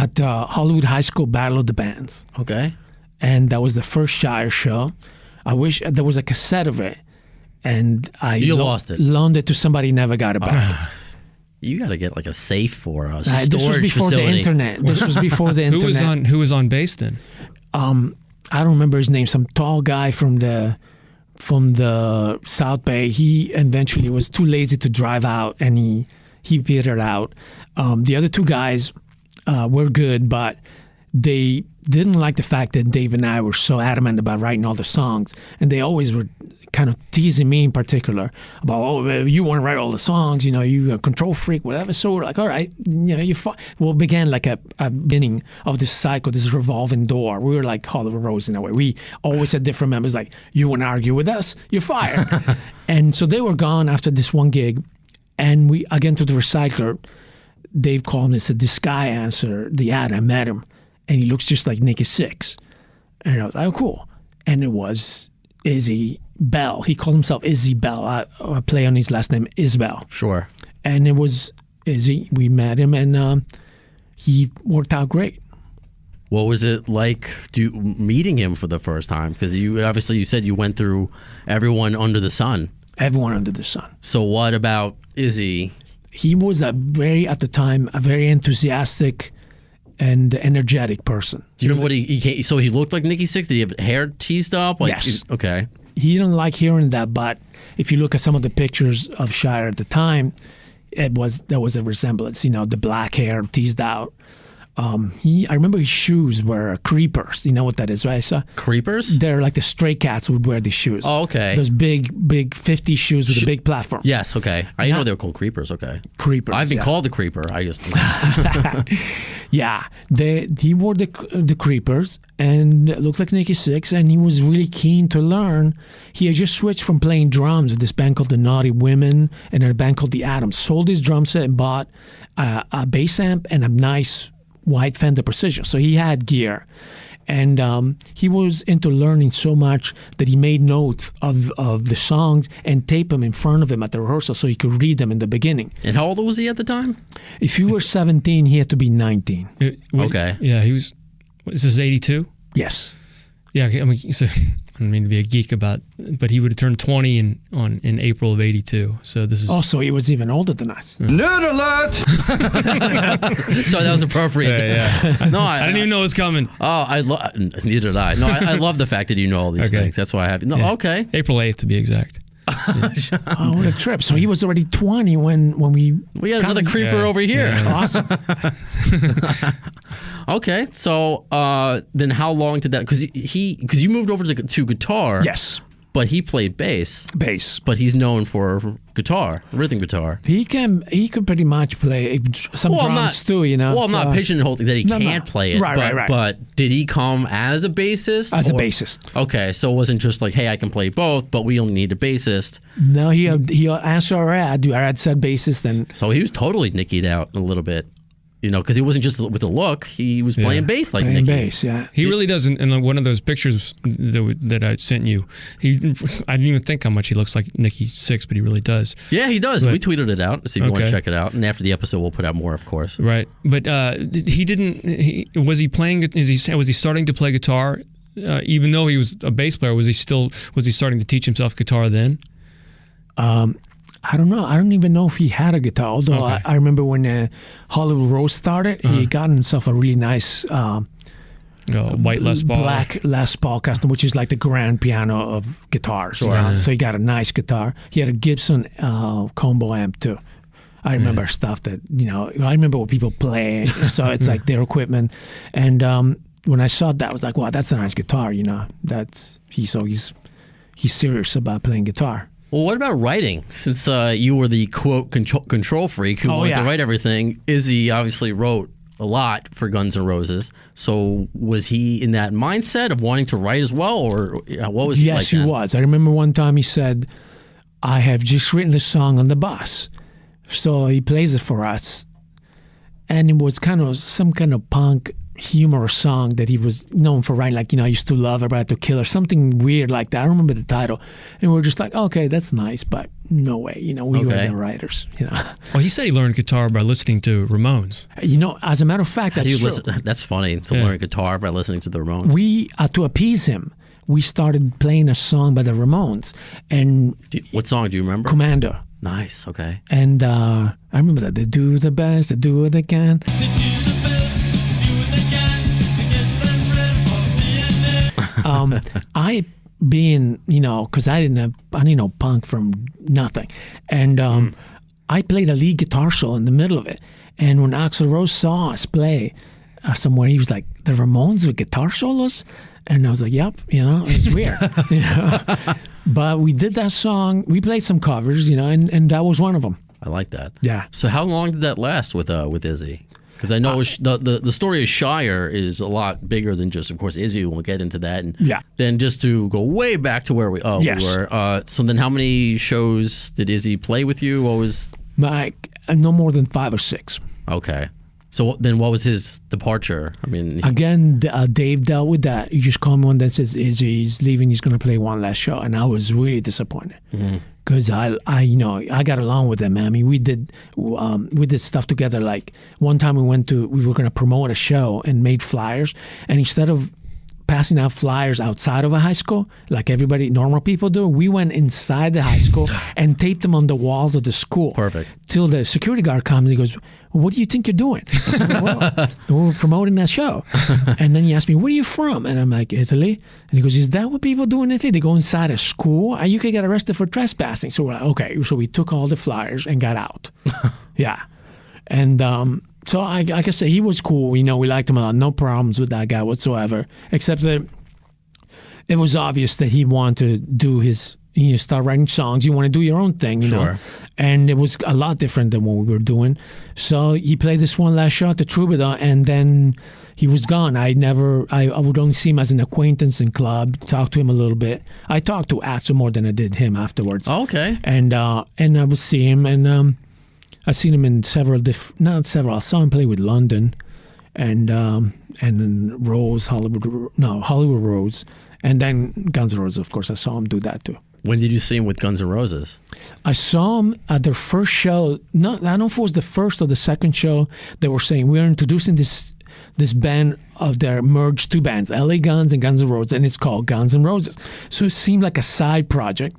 at the Hollywood High School Battle of the Bands. Okay. And that was the first Shire show. I wish there was a cassette of it, and I lost it. Loaned it to somebody, never got it back. You got to get like a safe for a This was storage before facility. the internet. This was before the internet. Who was on bass then? I don't remember his name. Some tall guy from the South Bay. He eventually was too lazy to drive out, and he petered out. The other two guys were good, but they didn't like the fact that Dave and I were so adamant about writing all the songs, and they always were kind of teasing me in particular about, oh, you want to write all the songs, you know, you a control freak, whatever. So we're like, all right, you know, well, began like a beginning of this cycle, this revolving door. We were like Hollywood Rose in a way. We always had different members like, you want to argue with us, you're fired. And so they were gone after this one gig, and we, again, to the recycler, Dave called me and said, this guy answered the ad, I met him, and he looks just like Nikki Sixx. And I was like, oh, cool. And it was Izzy Bell. He called himself Izzy Bell. I play on his last name, Isbell. Sure. And it was Izzy. We met him, and he worked out great. What was it like meeting him for the first time? Because you said you went through everyone under the sun. Everyone under the sun. So what about Izzy? He was at the time, a very enthusiastic and energetic person. Do you remember what he so he looked like Nikki Sixx? Did he have hair teased up? Like, yes. Okay. He didn't like hearing that, but if you look at some of the pictures of Shire at the time, there was a resemblance. You know, the black hair teased out. I remember his shoes were creepers. You know what that is, right? So creepers? They're like the stray cats would wear these shoes. Oh, okay. Those big 50 shoes with a big platform. Yes, okay. I know they were called creepers, okay. Creepers, I've been called the creeper. I just... Yeah, he wore the creepers and looked like Nikki Sixx, and he was really keen to learn. He had just switched from playing drums with this band called the Naughty Women and a band called the Atoms. Sold his drum set and bought a bass amp and a nice white Fender Precision. So he had gear. And he was into learning so much that he made notes of the songs and taped them in front of him at the rehearsal so he could read them in the beginning. And how old was he at the time? If you were 17, he had to be 19. Okay. Yeah, he was... Is this 82? Yes. Yeah, I mean, so, I don't mean to be a geek about, but he would have turned 20 in April of 82. So this is... Oh, so he was even older than us. Nerd alert! So that was appropriate. Yeah. No, I didn't even know it was coming. Oh, neither did I. No, I love the fact that you know all these things. That's why I have... No, yeah. Okay. April 8th to be exact. Yeah. Oh, what a trip. So he was already 20 when we... We had another creeper over here. Yeah. Awesome. Okay, so then how long did that... Because you moved over to guitar. Yes. But he played bass. Bass. But he's known for guitar, rhythm guitar. He could pretty much play some drums too, you know. Well, I'm not pigeonholing that he can't play it. Right. But did he come as a bassist? As a bassist. Okay, so it wasn't just like, hey, I can play both, but we only need a bassist. No, he answered our ad. Our ad said bassist, and so he was totally Nickied out a little bit. You know, because he wasn't just with the look; he was playing bass like Nicky. Bass, yeah. He really doesn't. In one of those pictures that I sent you, I didn't even think how much he looks like Nikki Sixx, but he really does. Yeah, he does. We tweeted it out, so if you want to check it out. And after the episode, we'll put out more, of course. Right, but he didn't. Was he playing? Was he starting to play guitar? Even though he was a bass player, was he starting to teach himself guitar then? I don't know. I don't even know if he had a guitar. Although I remember when Hollywood Rose started, he got himself a really nice white Les Paul, black Les Paul custom, which is like the grand piano of guitars. Sure. You know? So he got a nice guitar. He had a Gibson combo amp too. I remember stuff that I remember what people play. So it's like their equipment. And when I saw that, I was like, wow, that's a nice guitar. You know, he's serious about playing guitar. Well, what about writing? Since you were the, quote, control freak who wanted to write everything, Izzy obviously wrote a lot for Guns N' Roses. So was he in that mindset of wanting to write as well, or what was he like? Yes, he was. I remember one time he said, I have just written the song on the bus. So he plays it for us. And it was kind of some kind of punk humorous song that he was known for writing, like, I used to love her, but I had to kill her, something weird like that. I don't remember the title. And we're just like, okay, that's nice, but no way, we were the writers, Well, he said he learned guitar by listening to Ramones. As a matter of fact, that's true. That's funny, to learn guitar by listening to the Ramones. We, to appease him, we started playing a song by the Ramones. And what song do you remember? Commander. Nice, okay. And I remember that. They do the best, they do what they can. I being, because I didn't know punk from nothing. And I played a lead guitar solo in the middle of it. And when Axl Rose saw us play somewhere, he was like, the Ramones with guitar solos? And I was like, yep, it's weird. But we did that song. We played some covers, and that was one of them. I like that. Yeah. So how long did that last with Izzy? Because I know the story of Shire is a lot bigger than just, of course, Izzy. We'll get into that. And then just to go way back to where we were. So then how many shows did Izzy play with you? What was... no more than 5 or 6. Okay. So then what was his departure? I mean... Again, Dave dealt with that. You just call me one that says Izzy's leaving, he's going to play one last show. And I was really disappointed. Because I got along with them, man. I mean, we did stuff together. Like one time we were going to promote a show and made flyers. And instead of passing out flyers outside of a high school, like normal people do, we went inside the high school and taped them on the walls of the school. Perfect. Till the security guard comes, he goes, what do you think you're doing? Well, we're promoting that show. And then he asked me, where are you from? And I'm like, Italy. And he goes, is that what people do in Italy? They go inside a school? You could get arrested for trespassing. So we're like, okay. So we took all the flyers and got out. Yeah. And so like I said, he was cool. We liked him a lot. No problems with that guy whatsoever. Except that it was obvious that he wanted to do his... You start writing songs, you want to do your own thing, you know. And it was a lot different than what we were doing. So he played this one last show at the Troubadour, and then he was gone. I would only see him as an acquaintance in club, talk to him a little bit. I talked to Axel more than I did him afterwards. Oh, okay. And I would see him, and I've seen him in I saw him play with London, and then Hollywood Rose, and then Guns N' Roses, of course. I saw him do that too. When did you see him with Guns N' Roses? I saw him at their first show. I don't know if it was the first or the second show. They were saying, we're introducing this band of their merged 2 bands, LA Guns and Guns N' Roses, and it's called Guns N' Roses. So it seemed like a side project.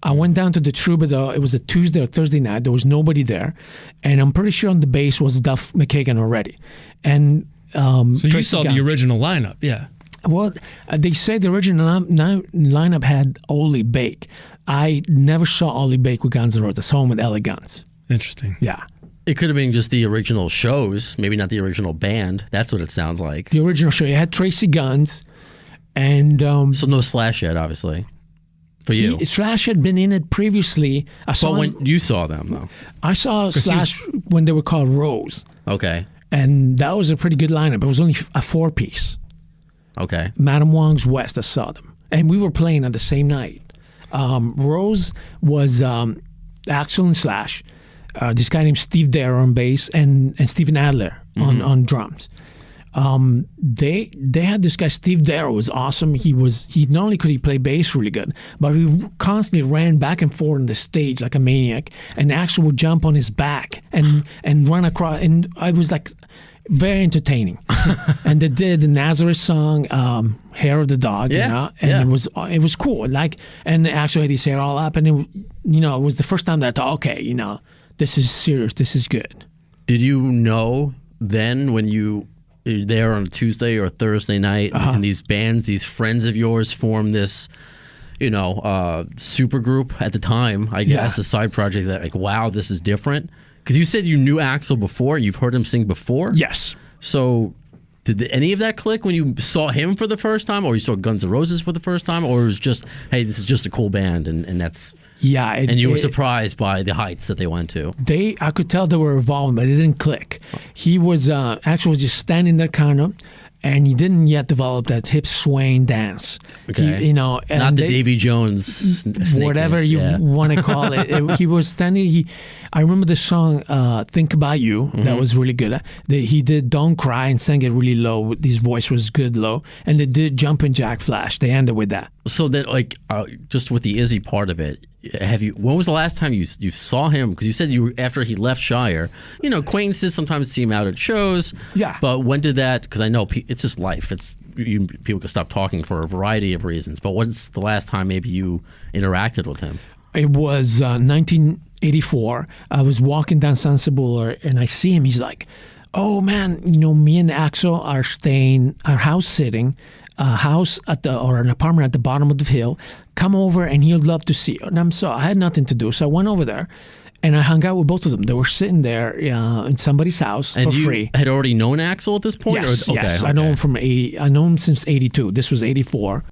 I went down to the Troubadour. It was a Tuesday or Thursday night. There was nobody there. And I'm pretty sure on the bass was Duff McKagan already. And so you saw the original lineup, yeah. Well, they say the original lineup had Oli Bake. I never saw Oli Bake with Guns N' Roses. I saw him with LA Guns. Interesting. Yeah. It could have been just the original shows, maybe not the original band. That's what it sounds like. The original show. You had Tracy Guns, and... so no Slash yet, obviously, for you. Slash had been in it previously. But when you saw them, though? I saw Slash when they were called Rose. Okay. And that was a pretty good lineup. It was only a 4-piece. Okay. Madam Wong's West, I saw them. And we were playing on the same night. Rose was Axel and Slash, this guy named Steve Dare on bass, and Steven Adler on drums. They had this guy, Steve Dare, was awesome. He not only could he play bass really good, but he constantly ran back and forth on the stage like a maniac, and Axel would jump on his back and run across, and I was like... very entertaining. And they did the Nazareth song, Hair of the Dog, it was cool. Like, and actually had his hair all up, and it was the first time that I thought, okay, this is serious, this is good. Did you know then when you were there on a Tuesday or Thursday night, and these bands, these friends of yours formed this, super group at the time, I guess, a side project that like, wow, this is different? Because you said you knew Axel before, you've heard him sing before? Yes. So did any of that click when you saw him for the first time, or you saw Guns N' Roses for the first time, or it was just, hey, this is just a cool band, and that's... Yeah. And you were surprised by the heights that they went to. I could tell they were evolving, but it didn't click. He was, Axel was just standing there kind of, and he didn't yet develop that hip swaying dance. Okay. He, and not the Davy Jones, whatever dance, you want to call it. He was standing. I remember the song "Think About You." That was really good. He did "Don't Cry" and sang it really low. His voice was good low, and they did "Jumpin' Jack Flash." They ended with that. So that, like, just with the Izzy part of it, when was the last time you saw him? Because you said after he left Shire, acquaintances sometimes see him out at shows. Yeah. But when did that? Because I know it's just life. People can stop talking for a variety of reasons. But when's the last time maybe you interacted with him? It was 1984. I was walking down Santabula and I see him. He's like, "Oh man, me and Axel are house sitting." House or an apartment at the bottom of the hill. Come over and he'd love to see you. And I had nothing to do, so I went over there and I hung out with both of them. They were sitting there in somebody's house for free. Had already known Axel at this point? Yes, Okay. I know him I know him since '82. This was '84.